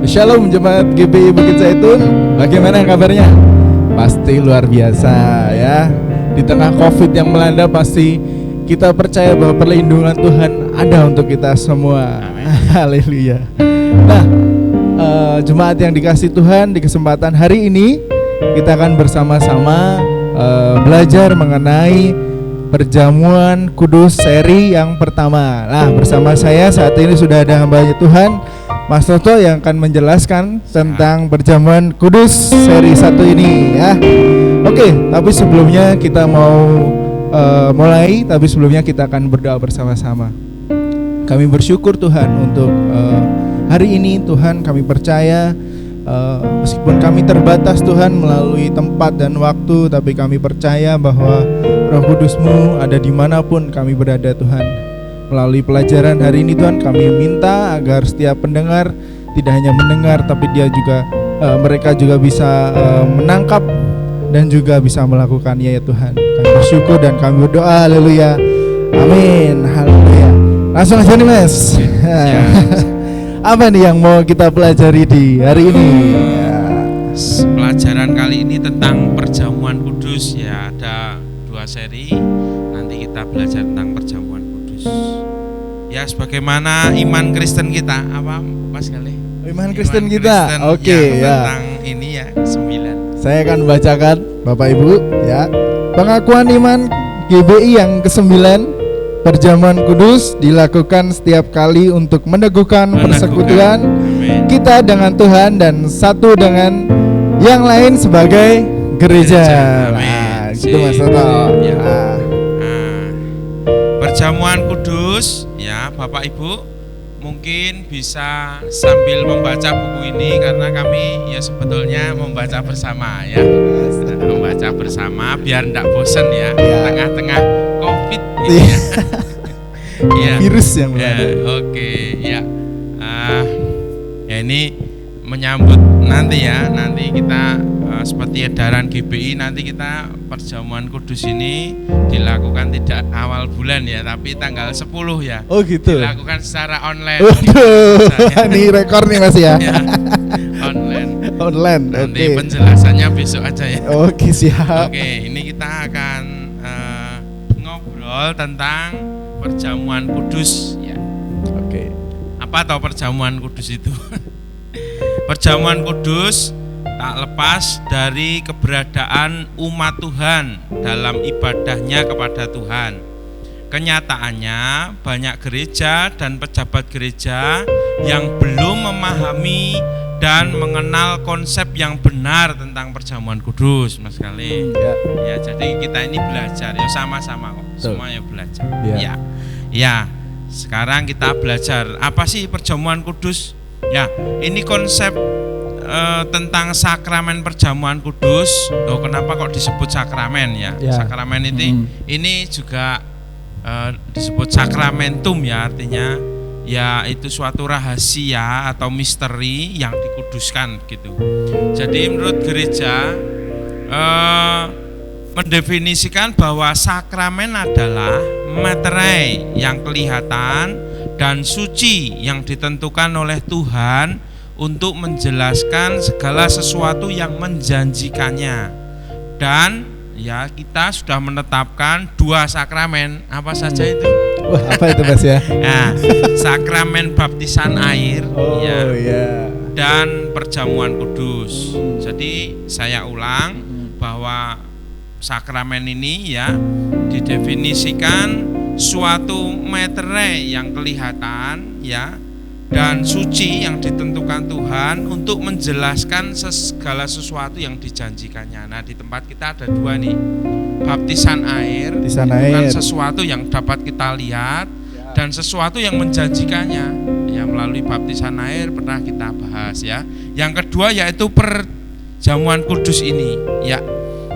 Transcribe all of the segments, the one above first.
Shalom jemaat GBI Bukit Zaitun, bagaimana kabarnya? Pasti luar biasa ya. Di tengah COVID yang melanda pasti kita percaya bahwa perlindungan Tuhan ada untuk kita semua. Haleluya. Nah, jemaat yang dikasih Tuhan, di kesempatan hari ini kita akan bersama-sama belajar mengenai perjamuan kudus seri yang pertama. Nah, bersama saya saat ini sudah ada hamba Tuhan Mas Toto yang akan menjelaskan tentang perjamuan kudus seri 1 ini ya. Oke, tapi sebelumnya kita mau mulai, tapi sebelumnya kita akan berdoa bersama-sama. Kami bersyukur Tuhan untuk hari ini. Tuhan, kami percaya meskipun kami terbatas Tuhan melalui tempat dan waktu, tapi kami percaya bahwa Roh Kudus-Mu ada dimanapun kami berada Tuhan. Melalui pelajaran hari ini Tuhan, kami minta agar setiap pendengar tidak hanya mendengar, tapi mereka juga bisa menangkap dan juga bisa melakukannya ya Tuhan. Kami bersyukur dan kami berdoa, haleluya, amin, haleluya. Langsung aja nih Mas. Apa nih yang mau kita pelajari di hari ini? Pelajaran kali ini tentang perjamuan kudus ya. Ada 2 seri. Nanti kita belajar tentang perjamuan kudus. Ya, sebagaimana iman Kristen kita, apa Mas Galih? Iman Kristen kita. Oke, ya. Tentang ini ya, 9. Saya akan bacakan Bapak Ibu ya. Pengakuan iman GBI yang ke-9. Perjamuan kudus dilakukan setiap kali untuk meneguhkan persekutuan kita dengan Tuhan dan satu dengan yang lain sebagai gereja. Nah, gitu Mas Toto. Ya. Perjamuan kudus ya, Bapak Ibu mungkin bisa sambil membaca buku ini karena kami ya sebetulnya membaca bersama ya. Membaca bersama biar enggak bosan ya, tengah-tengah COVID ini ya. Ya. Virus yang melanda. Oke, ya. Ya ini menyambut nanti ya, nanti kita seperti edaran GBI, nanti kita perjamuan kudus ini dilakukan tidak awal bulan ya, tapi tanggal 10 ya. Oh gitu. Dilakukan secara online. Waduh, ini rekor nih Mas ya. Ya, online. Online. Nanti Oke. penjelasannya besok aja ya. Oke, siap. Oke, ini kita akan ngobrol tentang perjamuan kudus ya. Oke. Apa tahu perjamuan kudus itu? Perjamuan kudus tak lepas dari keberadaan umat Tuhan dalam ibadahnya kepada Tuhan. Kenyataannya banyak gereja dan pejabat gereja yang belum memahami dan mengenal konsep yang benar tentang perjamuan kudus, Mas Kali. Ya, jadi kita ini belajar ya, sama-sama kok. Semua ya belajar. Ya. Sekarang kita belajar apa sih perjamuan kudus? Ya, ini konsep tentang sakramen perjamuan kudus. Loh, kenapa kok disebut sakramen ya? Sakramen ini juga disebut sakramentum ya, artinya ya itu suatu rahasia atau misteri yang dikuduskan gitu. Jadi menurut gereja mendefinisikan bahwa sakramen adalah materai yang kelihatan dan suci yang ditentukan oleh Tuhan untuk menjelaskan segala sesuatu yang menjanjikannya. Dan ya kita sudah menetapkan 2 sakramen. Apa saja itu? Wah, apa itu Mas ya? Nah, sakramen baptisan air dan perjamuan kudus. Jadi saya ulang bahwa sakramen ini ya didefinisikan suatu materai yang kelihatan ya dan suci yang ditentukan Tuhan untuk menjelaskan segala sesuatu yang dijanjikannya. Nah, di tempat kita ada 2 nih. Baptisan air bukan sesuatu yang dapat kita lihat dan sesuatu yang menjanjikannya. Ya, melalui baptisan air pernah kita bahas ya. Yang kedua yaitu perjamuan kudus ini ya.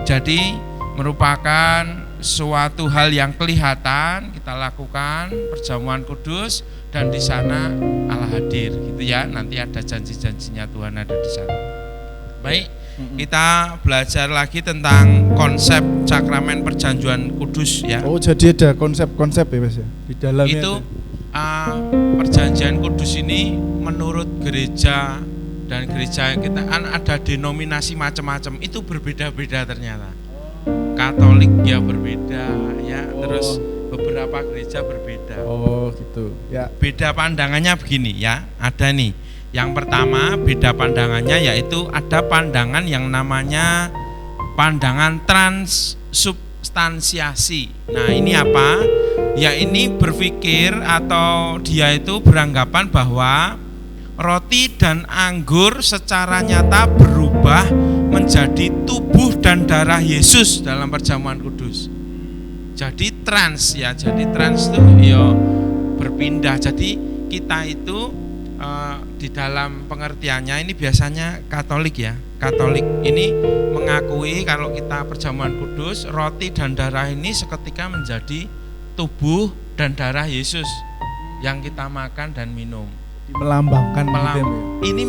Jadi merupakan suatu hal yang kelihatan kita lakukan perjamuan kudus dan di sana Allah hadir gitu ya. Nanti ada janji-janjinya Tuhan ada di sana. Baik, kita belajar lagi tentang konsep sakramen perjamuan kudus ya. Oh, jadi ada konsep-konsep ya Mas ya di dalamnya. Itu Perjanjian Kudus ini menurut gereja dan gereja kita kan ada denominasi macam-macam, itu berbeda-beda ternyata. Katolik ya berbeda ya, terus beberapa gereja berbeda. Oh gitu ya. Beda pandangannya begini ya, ada nih. Yang pertama beda pandangannya yaitu ada pandangan yang namanya pandangan transubstansiasi. Nah ini apa? Ya ini berpikir atau dia itu beranggapan bahwa roti dan anggur secara nyata berubah menjadi tubuh dan darah Yesus dalam perjamuan kudus. Jadi trans ya, jadi trans itu ya berpindah. Jadi kita itu di dalam pengertiannya ini biasanya Katolik ya. Katolik ini mengakui kalau kita perjamuan kudus, roti dan darah ini seketika menjadi tubuh dan darah Yesus yang kita makan dan minum. Melambangkan gitu ya. Ini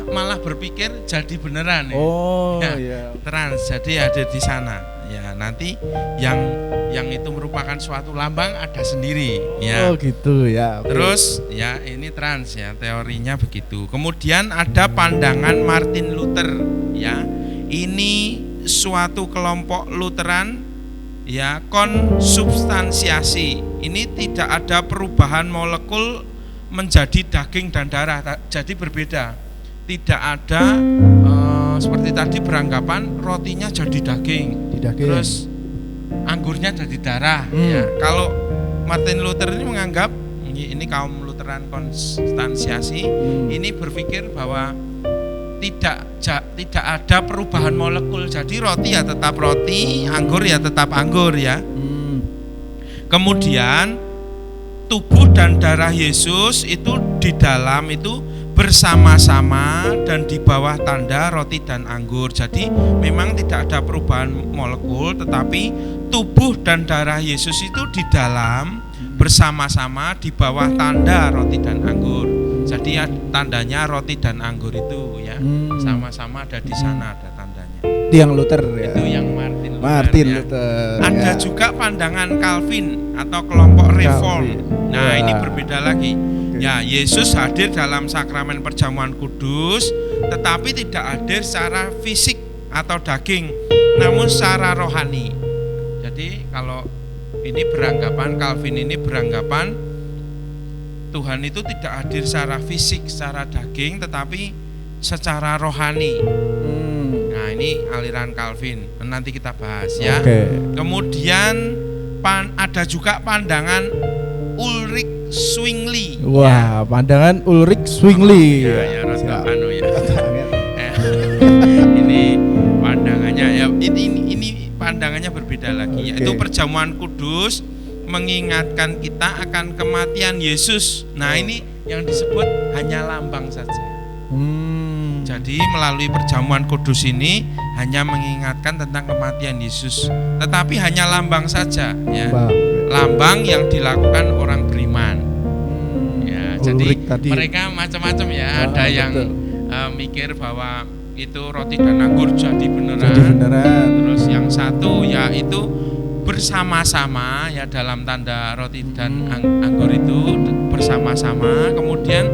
malah berpikir jadi beneran ya. Oh ya, iya. Trans, jadi ada di sana. Ya, nanti yang itu merupakan suatu lambang ada sendiri ya. Oh gitu ya. Terus ya ini trans ya, teorinya begitu. Kemudian ada pandangan Martin Luther ya. Ini suatu kelompok Lutheran ya, konsubstansiasi. Ini tidak ada perubahan molekul menjadi daging dan darah, jadi berbeda. Tidak ada seperti tadi beranggapan rotinya jadi daging, terus anggurnya jadi darah. Ya. Kalau Martin Luther ini menganggap ini kaum Lutheran konstansiasi ini berpikir bahwa tidak ada perubahan molekul, jadi roti ya tetap roti, anggur ya tetap anggur ya. Kemudian tubuh dan darah Yesus itu di dalam itu bersama-sama dan di bawah tanda roti dan anggur. Jadi memang tidak ada perubahan molekul, tetapi tubuh dan darah Yesus itu di dalam bersama-sama di bawah tanda roti dan anggur. Jadi ya, tandanya roti dan anggur itu ya sama-sama ada di sana, ada tandanya. Itu yang Luther ya. Itu yang Martin Luther. Ada juga pandangan Calvin atau kelompok Reform. Nah ini berbeda lagi. Ya, Yesus hadir dalam sakramen perjamuan kudus, tetapi tidak hadir secara fisik atau daging, namun secara rohani. Jadi kalau ini beranggapan Calvin ini beranggapan Tuhan itu tidak hadir secara fisik, secara daging, tetapi secara rohani. Nah ini aliran Calvin, nanti kita bahas ya. Kemudian ada juga pandangan Ulrich Zwingli. Wah, pandangan Ulrich Zwingli. Ya, rada anu ya. Ini pandangannya ya. Ini pandangannya berbeda lagi. Yaitu perjamuan kudus mengingatkan kita akan kematian Yesus. Nah, ini yang disebut hanya lambang saja. Jadi melalui perjamuan kudus ini hanya mengingatkan tentang kematian Yesus, tetapi hanya lambang saja ya. Lambang yang dilakukan orang beriman. Ya, jadi mereka macam-macam ya. Ada yang mikir bahwa itu roti dan anggur jadi beneran. Terus yang satu ya itu bersama-sama ya dalam tanda roti dan anggur itu bersama-sama. Kemudian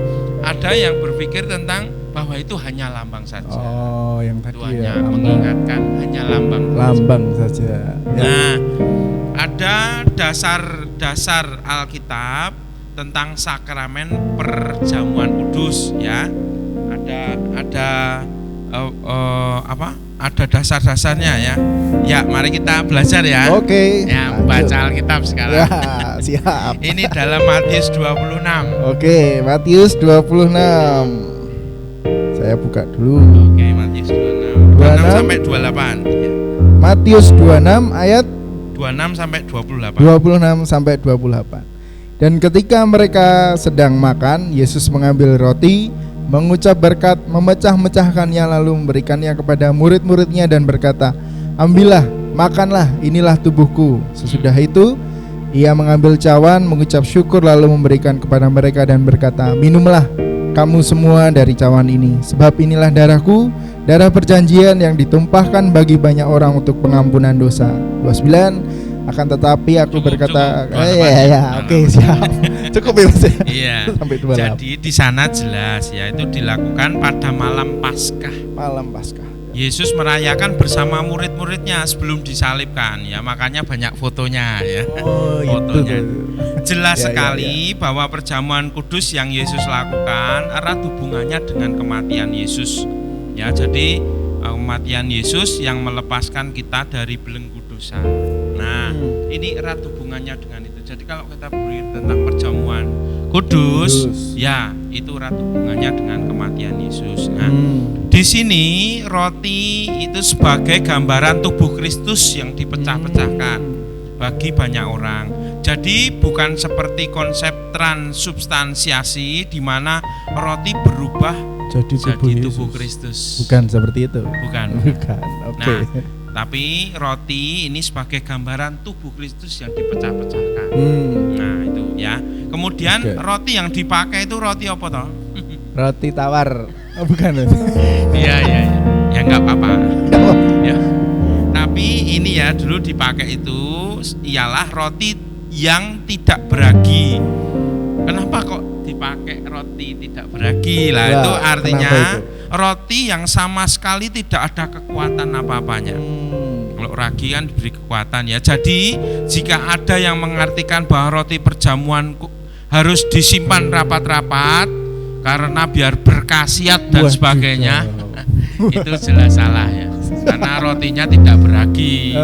ada yang berpikir tentang bahwa itu hanya lambang saja. Oh, yang tadi itu hanya mengingatkan, hanya lambang saja. Ya. Nah, ada dasar Alkitab tentang sakramen perjamuan kudus ya. Ada dasar-dasarnya ya. Ya, mari kita belajar ya. Oke. Ya, baca Alkitab sekarang. Ya, siap. Ini dalam Matius 26. Oke, Matius 26. Saya buka dulu. Oke, Matius 26. 26 sampai 28 ya. Matius 26 ayat 26 sampai 28. 26 sampai 28. Dan ketika mereka sedang makan, Yesus mengambil roti, mengucap berkat, memecah-mecahkannya lalu memberikannya kepada murid-muridnya dan berkata, "Ambillah, makanlah, inilah tubuhku." Sesudah itu, ia mengambil cawan, mengucap syukur lalu memberikan kepada mereka dan berkata, "Minumlah kamu semua dari cawan ini, sebab inilah darahku, darah perjanjian yang ditumpahkan bagi banyak orang untuk pengampunan dosa." 29. Akan tetapi aku Cukup, berkata, cukup. oke siap. Cukup ya Mas. Iya. Sampai 28. Jadi di sana jelas ya, itu dilakukan pada malam Paskah. Malam Paskah. Yesus merayakan bersama murid-muridnya sebelum disalibkan ya, makanya banyak fotonya ya. Oh, Fotonya. itu. Jelas Ya, sekali bahwa perjamuan kudus yang Yesus lakukan erat hubungannya dengan kematian Yesus. Ya, jadi kematian Yesus yang melepaskan kita dari belenggu dosa. Nah, ini erat hubungannya dengan itu. Jadi kalau kita beri tentang perjamuan kudus, ya itu erat hubungannya dengan kematian Yesus. Nah, di sini roti itu sebagai gambaran tubuh Kristus yang dipecah-pecahkan bagi banyak orang. Jadi bukan seperti konsep transubstansiasi di mana roti berubah Jadi tubuh Kristus. Bukan seperti itu. Bukan. Oke. Nah, tapi roti ini sebagai gambaran tubuh Kristus yang dipecah-pecahkan. Nah, itu ya. Kemudian roti yang dipakai itu roti apa toh? Roti tawar. Oh, bukan. Iya. Ya enggak apa-apa. Ya. Tapi ini ya dulu dipakai itu ialah roti yang tidak beragi. Kenapa kok dipakai roti tidak beragi? Lah itu artinya roti yang sama sekali tidak ada kekuatan apa-apanya. Kalau ragi kan diberi kekuatan ya. Jadi jika ada yang mengartikan bahwa roti perjamuan harus disimpan rapat-rapat karena biar berkhasiat dan sebagainya, itu jelas salah ya. Karena rotinya tidak beragi.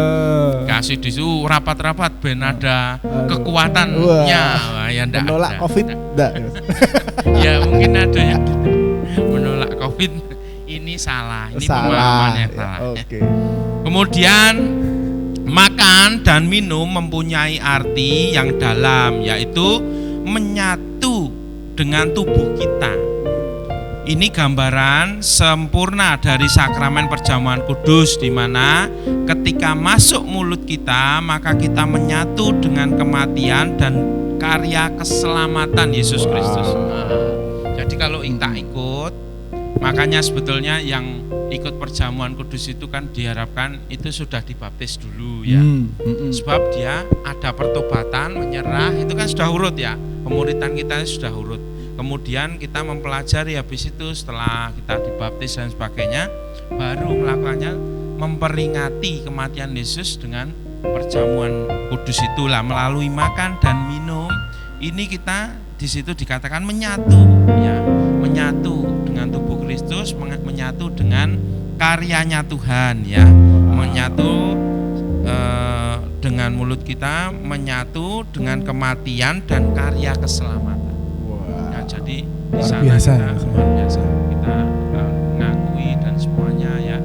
Kasih disu rapat-rapat ben ada kekuatannya. Ya enggak menolak ada. Covid enggak. Ya mungkin ada yang gitu. Menolak Covid ini salah. Ini pemahaman yang salah. Oke. Kemudian makan dan minum mempunyai arti yang dalam, yaitu menyatu dengan tubuh kita. Ini gambaran sempurna dari sakramen perjamuan kudus, di mana ketika masuk mulut kita maka kita menyatu dengan kematian dan karya keselamatan Yesus Kristus. Jadi kalau kita ikut, makanya sebetulnya yang ikut perjamuan kudus itu kan diharapkan itu sudah dibaptis dulu ya. Sebab dia ada pertobatan, menyerah, itu kan sudah urut ya. Pemuritan kita sudah urut. Kemudian kita mempelajari, habis itu setelah kita dibaptis dan sebagainya, baru melakukannya memperingati kematian Yesus dengan perjamuan kudus itulah, melalui makan dan minum. Ini kita di situ dikatakan menyatu ya, menyatu dengan tubuh Kristus, menyatu dengan karyanya Tuhan ya, menyatu dengan mulut kita, menyatu dengan kematian dan karya keselamatan. Jadi di sana kita luar biasa, kita mengakui dan semuanya ya,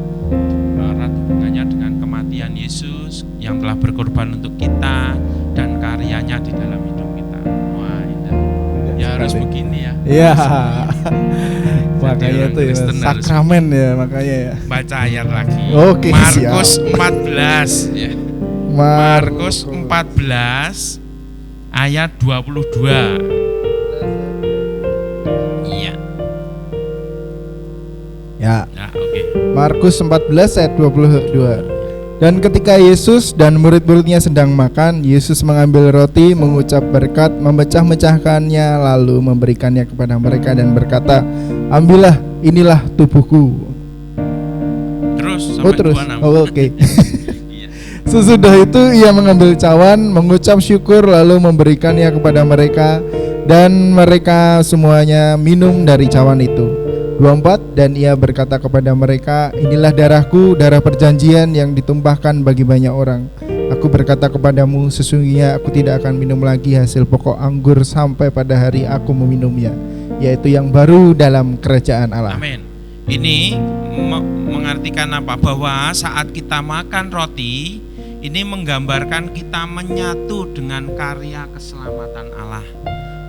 erat hubungannya dengan kematian Yesus yang telah berkorban untuk kita dan karyanya di dalam hidup kita. Wah, indah. Ya harus begini ya. Iya. Makanya itu ya sakramen ya, makanya ya. Baca ayat lagi. Oke, Markus siap. 14 ya. Markus 14 ayat 22. Ya. Oke. Markus 14 ayat 22. Dan ketika Yesus dan murid-muridnya sedang makan, Yesus mengambil roti, mengucap berkat, memecah-mecahkannya, lalu memberikannya kepada mereka dan berkata, "Ambillah, inilah tubuhku." Terus sampai terus. 26. Oke. Sesudah itu ia mengambil cawan, mengucap syukur, lalu memberikannya kepada mereka, dan mereka semuanya minum dari cawan itu. 24. Dan ia berkata kepada mereka, "Inilah darahku, darah perjanjian yang ditumpahkan bagi banyak orang. Aku berkata kepadamu, sesungguhnya aku tidak akan minum lagi hasil pokok anggur sampai pada hari aku meminumnya, yaitu yang baru dalam kerajaan Allah." Amin. Ini mengartikan apa? Bahwa saat kita makan roti, ini menggambarkan kita menyatu dengan karya keselamatan Allah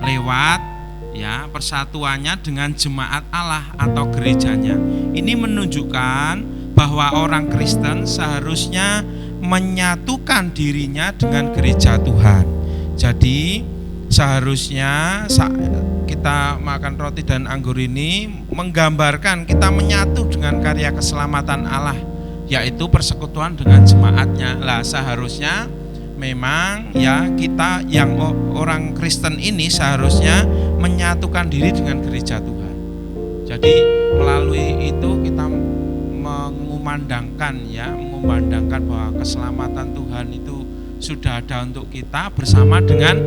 lewat ya persatuannya dengan jemaat Allah atau gerejanya. Ini menunjukkan bahwa orang Kristen seharusnya menyatukan dirinya dengan gereja Tuhan. Jadi seharusnya kita makan roti dan anggur ini menggambarkan kita menyatu dengan karya keselamatan Allah, yaitu persekutuan dengan jemaatnya. Lah seharusnya memang ya kita yang orang Kristen ini seharusnya menyatukan diri dengan gereja Tuhan. Jadi melalui itu kita mengumandangkan bahwa keselamatan Tuhan itu sudah ada untuk kita bersama dengan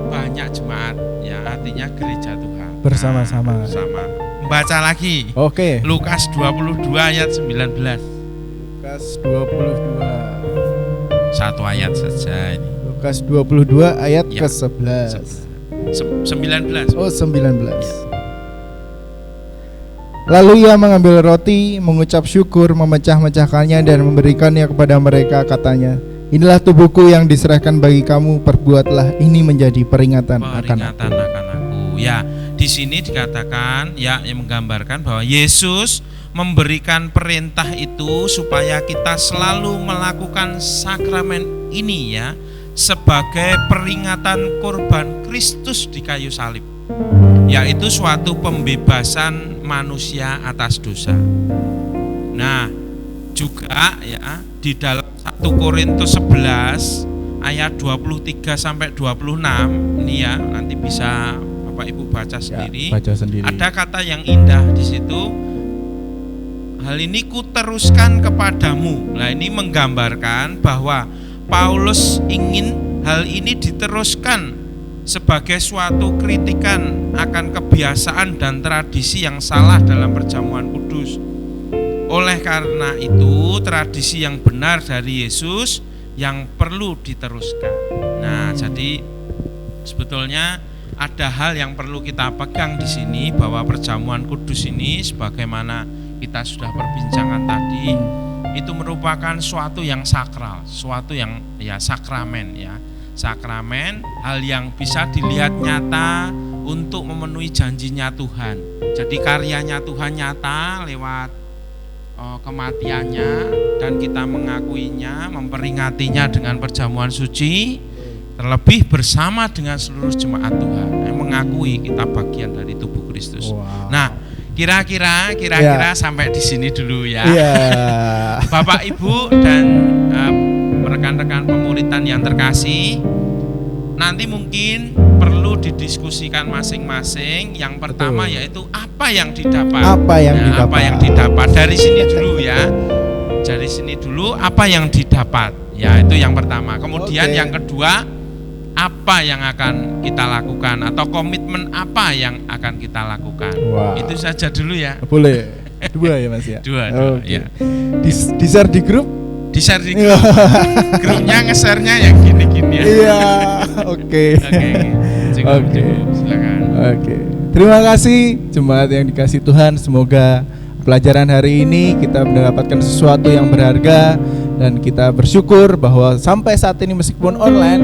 banyak jemaat, ya artinya gereja Tuhan. Bersama-sama. Bersama. Baca lagi. Oke. Lukas 22 ayat 19. Lukas 22. Satu ayat saja ini. Lukas 22 ayat Ya. ke-11. 19. Oh, 19. Lalu ia mengambil roti, mengucap syukur, memecah-mecahkannya dan memberikannya kepada mereka, katanya, inilah tubuhku yang diserahkan bagi kamu, perbuatlah ini menjadi peringatan akan aku. Ya, di sini dikatakan ya yang menggambarkan bahwa Yesus memberikan perintah itu supaya kita selalu melakukan sakramen ini ya sebagai peringatan korban Kristus di kayu salib. Yaitu suatu pembebasan manusia atas dosa. Nah, juga ya di dalam 1 Korintus 11 ayat 23 sampai 26 ini ya nanti bisa Bapak Ibu baca sendiri. Ya, baca sendiri. Ada kata yang indah di situ. Hal ini kuteruskan kepadamu. Nah, ini menggambarkan bahwa Paulus ingin hal ini diteruskan sebagai suatu kritikan akan kebiasaan dan tradisi yang salah dalam perjamuan kudus. Oleh karena itu, tradisi yang benar dari Yesus yang perlu diteruskan. Nah, jadi sebetulnya ada hal yang perlu kita pegang di sini bahwa perjamuan kudus ini sebagaimana kita sudah perbincangan tadi itu merupakan suatu yang sakral, suatu yang ya sakramen ya. Sakramen, hal yang bisa dilihat nyata untuk memenuhi janjinya Tuhan. Jadi karyanya Tuhan nyata lewat kematiannya dan kita mengakuinya, memperingatinya dengan perjamuan suci, terlebih bersama dengan seluruh jemaat Tuhan yang mengakui kita bagian dari tubuh Kristus. Wow. Nah, kira-kira sampai di sini dulu ya. Bapak Ibu dan rekan-rekan pemuritan yang terkasih, nanti mungkin perlu didiskusikan masing-masing. Yang pertama yaitu apa yang didapat. Apa yang didapat dari sini dulu ya. Dari sini dulu apa yang didapat. Ya, itu yang pertama. Kemudian yang kedua, apa yang akan kita lakukan atau komitmen apa yang akan kita lakukan. Wow. Itu saja dulu ya. Boleh. Dua ya Mas ya. Dua okay. ya. Di share di grup. Di-share di grup. Grupnya nge-share-nya yang gini-gini ya. Iya, oke. Oke. Silakan. Oke. Terima kasih jemaat yang dikasih Tuhan. Semoga pelajaran hari ini kita mendapatkan sesuatu yang berharga dan kita bersyukur bahwa sampai saat ini meskipun online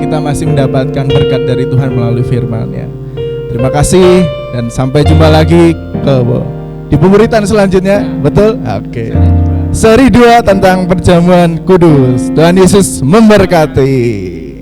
kita masih mendapatkan berkat dari Tuhan melalui firman-Nya. Terima kasih dan sampai jumpa lagi di pemuritan selanjutnya. Betul? Oke. Seri 2 tentang perjamuan kudus. Tuhan Yesus memberkati.